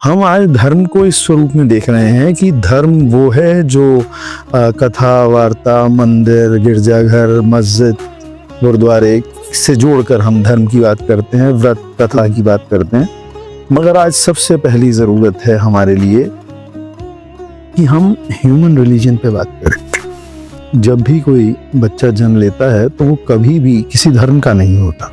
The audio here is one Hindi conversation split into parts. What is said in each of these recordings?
हम आज धर्म को इस स्वरूप में देख रहे हैं कि धर्म वो है जो कथा वार्ता, मंदिर, गिरजाघर, मस्जिद, गुरुद्वारे से जोड़कर हम धर्म की बात करते हैं, व्रत कथा की बात करते हैं। मगर आज सबसे पहली ज़रूरत है हमारे लिए कि हम ह्यूमन रिलीजन पे बात करें। जब भी कोई बच्चा जन्म लेता है तो वो कभी भी किसी धर्म का नहीं होता,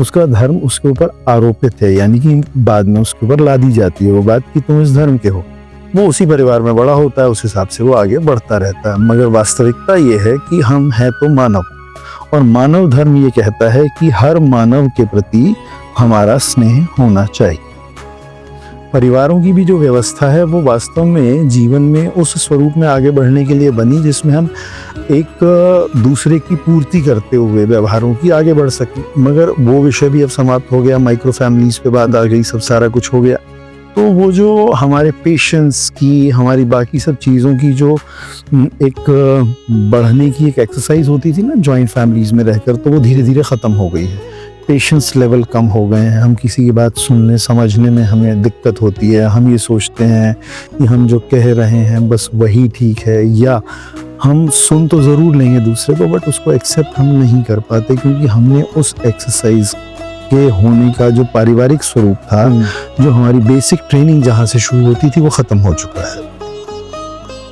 उसका धर्म उसके ऊपर आरोपित है, यानी कि बाद में उसके ऊपर ला दी जाती है वो बात कि तुम इस धर्म के हो। वो उसी परिवार में बड़ा होता है, उस हिसाब से वो आगे बढ़ता रहता है। मगर वास्तविकता ये है कि हम हैं तो मानव, और मानव धर्म ये कहता है कि हर मानव के प्रति हमारा स्नेह होना चाहिए। परिवारों की भी जो व्यवस्था है वो वास्तव में जीवन में उस स्वरूप में आगे बढ़ने के लिए बनी जिसमें हम एक दूसरे की पूर्ति करते हुए व्यवहारों की आगे बढ़ सकें। मगर वो विषय भी अब समाप्त हो गया, माइक्रो फैमिलीज पे बात आ गई, सब सारा कुछ हो गया। तो वो जो हमारे पेशेंस की, हमारी बाकी सब चीज़ों की जो एक बढ़ने की एक एक्सरसाइज होती थी ना जॉइंट फैमिलीज में रहकर, तो वो धीरे धीरे ख़त्म हो गई है। पेशेंस लेवल कम हो गए हैं, हम किसी की बात सुनने समझने में हमें दिक्कत होती है। हम ये सोचते हैं कि हम जो कह रहे हैं बस वही ठीक है, या हम सुन तो ज़रूर लेंगे दूसरे को बट उसको एक्सेप्ट हम नहीं कर पाते, क्योंकि हमने उस एक्सरसाइज के होने का जो पारिवारिक स्वरूप था, जो हमारी बेसिक ट्रेनिंग जहाँ से शुरू होती थी, वो ख़त्म हो चुका है।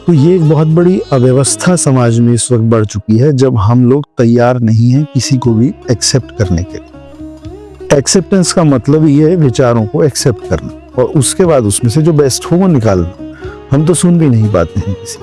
तो ये एक बहुत बड़ी अव्यवस्था समाज में इस वक्त बढ़ चुकी है, जब हम लोग तैयार नहीं हैं किसी को भी एक्सेप्ट करने के लिए। एक्सेप्टेंस का मतलब ये है विचारों को एक्सेप्ट करना, और उसके बाद उसमें से जो बेस्ट हो वो निकालना। हम तो सुन भी नहीं पाते हैं किसी